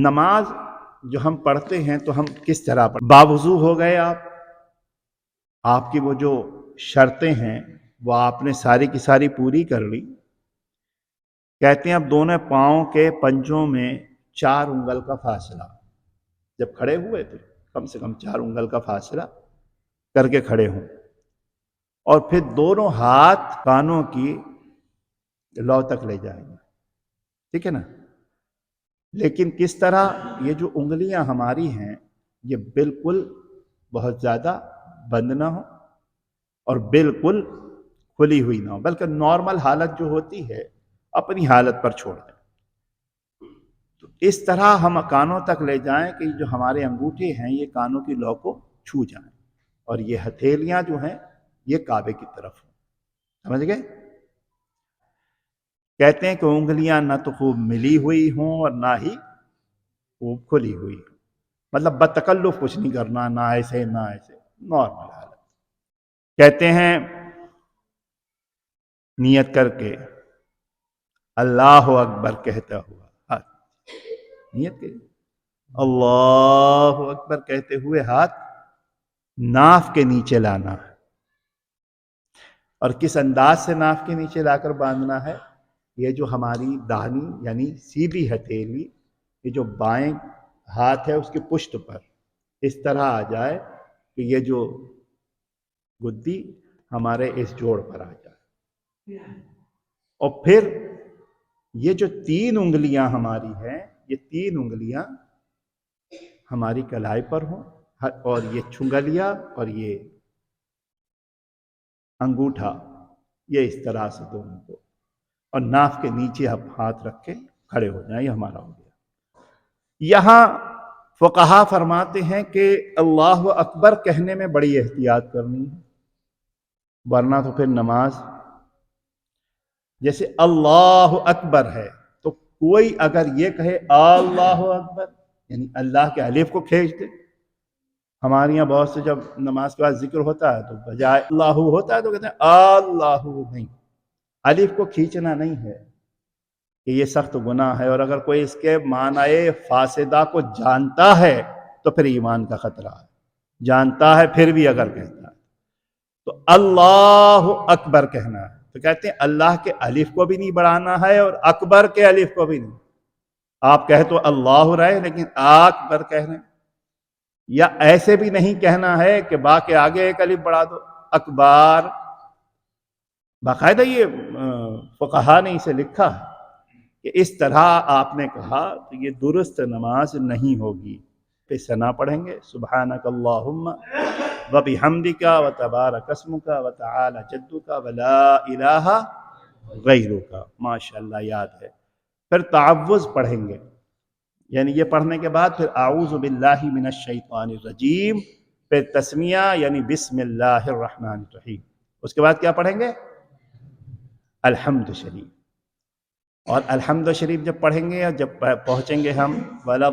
نماز جو ہم پڑھتے ہیں تو ہم کس طرح پڑھتے؟ باوضو ہو گئے آپ کی وہ جو شرطیں ہیں وہ آپ نے ساری کی ساری پوری کر لی. کہتے ہیں اب دونوں پاؤں کے پنجوں میں 4 انگل کا فاصلہ، جب کھڑے ہوئے تھے کم سے کم 4 انگل کا فاصلہ کر کے کھڑے ہوں، اور پھر دونوں ہاتھ کانوں کی لو تک لے جائیں گے. ٹھیک ہے نا؟ لیکن کس طرح؟ یہ جو انگلیاں ہماری ہیں یہ بالکل بہت زیادہ بند نہ ہو اور بالکل کھلی ہوئی نہ ہو، بلکہ نارمل حالت جو ہوتی ہے اپنی حالت پر چھوڑ دیں. تو اس طرح ہم کانوں تک لے جائیں کہ جو ہمارے انگوٹھے ہیں یہ کانوں کی لو کو چھو جائیں، اور یہ ہتھیلیاں جو ہیں یہ کعبے کی طرف ہوں. سمجھ گئے؟ کہتے ہیں کہ انگلیاں نہ تو خوب ملی ہوئی ہوں اور نہ ہی خوب کھلی ہوئی ہوں، مطلب بتکلف کچھ نہیں کرنا، نہ ایسے نہ ایسے، نارمل حالت. کہتے ہیں نیت کر کے اللہ اکبر کہتا ہوا نیت کے اللہ اکبر کہتے ہوئے ہاتھ ناف کے نیچے لانا ہے. اور کس انداز سے ناف کے نیچے لا کر باندھنا ہے؟ یہ جو ہماری داہنی یعنی سیدھی ہتھیلی، یہ جو بائیں ہاتھ ہے اس کی پشت پر اس طرح آ جائے کہ یہ جو گدی ہمارے اس جوڑ پر آ جائے، اور پھر یہ جو 3 انگلیاں ہماری ہیں یہ 3 انگلیاں ہماری کلائی پر ہوں، اور یہ چنگلیا اور یہ انگوٹھا یہ اس طرح سے دونوں کو، اور ناف کے نیچے آپ ہاتھ رکھ کے کھڑے ہو جائیں. یہ ہمارا ہو گیا. یہاں فقہا فرماتے ہیں کہ اللہ اکبر کہنے میں بڑی احتیاط کرنی ہے، ورنہ تو پھر نماز جیسے اللہ اکبر ہے تو کوئی اگر یہ کہے اللہ اکبر یعنی اللہ کے الف کو کھینچ دے. ہمارے یہاں بہت سے جب نماز کے بعد ذکر ہوتا ہے تو بجائے اللہ ہوتا ہے تو کہتے ہیں اللہ، نہیں، الف کو کھینچنا نہیں ہے کہ یہ سخت گناہ ہے. اور اگر کوئی اس کے معنی فاسدہ کو جانتا ہے تو پھر ایمان کا خطرہ ہے. جانتا ہے پھر بھی اگر کہتا ہے تو اللہ اکبر کہنا ہے. تو کہتے ہیں اللہ کے الف کو بھی نہیں بڑھانا ہے اور اکبر کے الف کو بھی نہیں. آپ کہے تو اللہ رہے لیکن اکبر کہہ رہے ہیں. یا ایسے بھی نہیں کہنا ہے کہ با کے آگے ایک الف بڑھا دو اکبار. باقاعدہ یہ فقہا نے اسے لکھا ہے کہ اس طرح آپ نے کہا تو یہ درست نماز نہیں ہوگی. پھر ثنا پڑھیں گے سبحانک اللہم وبحمدک وتبارک اسمک وتعالی جدک ولا الہ غیرک. ماشاءاللہ یاد ہے. پھر تعوذ پڑھیں گے، یعنی یہ پڑھنے کے بعد پھر اعوذ باللہ من الشیطان الرجیم، پھر تسمیہ یعنی بسم اللہ الرحمن الرحیم. اس کے بعد کیا پڑھیں گے؟ الحمد شریف. اور الحمد شریف جب پڑھیں گے اور جب پہنچیں گے ہم ولا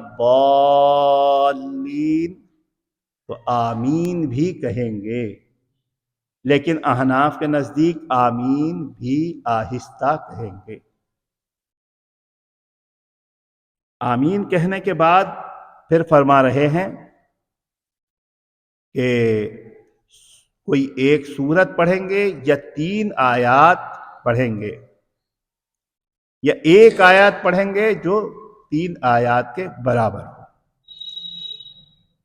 الضالین تو آمین بھی کہیں گے، لیکن احناف کے نزدیک آمین بھی آہستہ کہیں گے. آمین کہنے کے بعد پھر فرما رہے ہیں کہ کوئی ایک سورت پڑھیں گے یا 3 آیات پڑھیں گے، یا ایک آیات پڑھیں گے جو 3 آیات کے برابر ہو.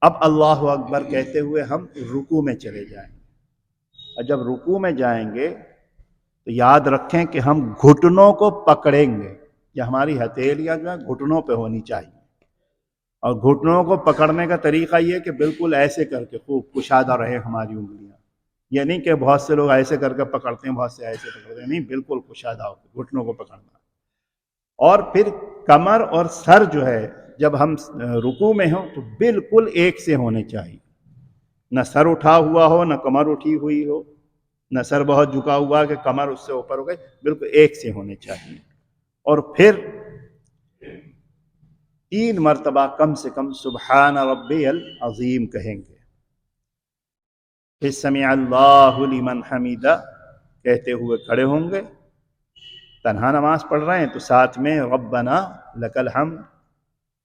اب اللہ اکبر کہتے ہوئے ہم رکوع میں چلے جائیں گے، اور جب رکوع میں جائیں گے تو یاد رکھیں کہ ہم گھٹنوں کو پکڑیں گے، یا ہماری ہتھیلیاں جو ہیں گھٹنوں پہ ہونی چاہیے. اور گھٹنوں کو پکڑنے کا طریقہ یہ کہ بالکل ایسے کر کے خوب کشادہ رہے ہماری انگلیاں. یہ نہیں کہ بہت سے لوگ ایسے کر کے پکڑتے ہیں، بہت سے ایسے پکڑتے ہیں، نہیں، بالکل کشادہ ہو کے گھٹنوں کو پکڑنا. اور پھر کمر اور سر جو ہے جب ہم رکوع میں ہوں تو بالکل ایک سے ہونے چاہیے. نہ سر اٹھا ہوا ہو نہ کمر اٹھی ہوئی ہو، نہ سر بہت جھکا ہوا کہ کمر اس سے اوپر ہو گئی، بالکل ایک سے ہونے چاہیے. اور پھر 3 مرتبہ کم سے کم سبحان ربی العظیم کہیں گے. پھر سمع اللہ لمن حمیدہ کہتے ہوئے کھڑے ہوں گے. تنہا نماز پڑھ رہے ہیں تو ساتھ میں ربنا لک الحمد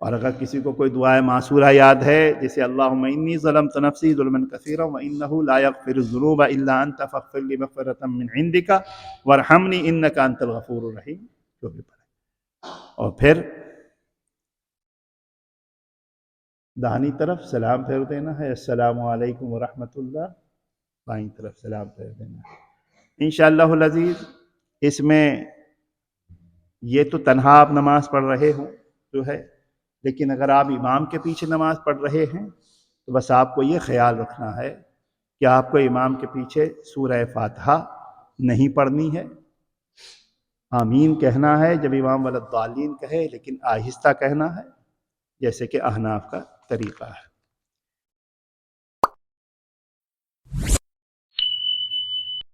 اور اگر کسی کو کوئی دعائے معصورہ یاد ہے جیسے اللہم انی ظلمت نفسی ظلما کثیرا وانہ لا یغفر الذنوب الا انت فاغفر لی مغفرۃ من عندک وارحمنی انک انت الغفور الرحیم، جو بھی پڑھے۔ اور پھر داہنی طرف سلام پھیر دینا ہے، السلام علیکم ورحمۃ اللہ، بائیں طرف سلام پھیر دینا ہے۔ انشاءاللہ العزیز اس میں یہ تو تنہا آپ نماز پڑھ رہے ہوں جو ہے، لیکن اگر آپ امام کے پیچھے نماز پڑھ رہے ہیں تو بس آپ کو یہ خیال رکھنا ہے کہ آپ کو امام کے پیچھے سورہ فاتحہ نہیں پڑھنی ہے، آمین کہنا ہے جب امام ولا الضالین کہے، لیکن آہستہ کہنا ہے جیسے کہ احناف کا طریقہ ہے۔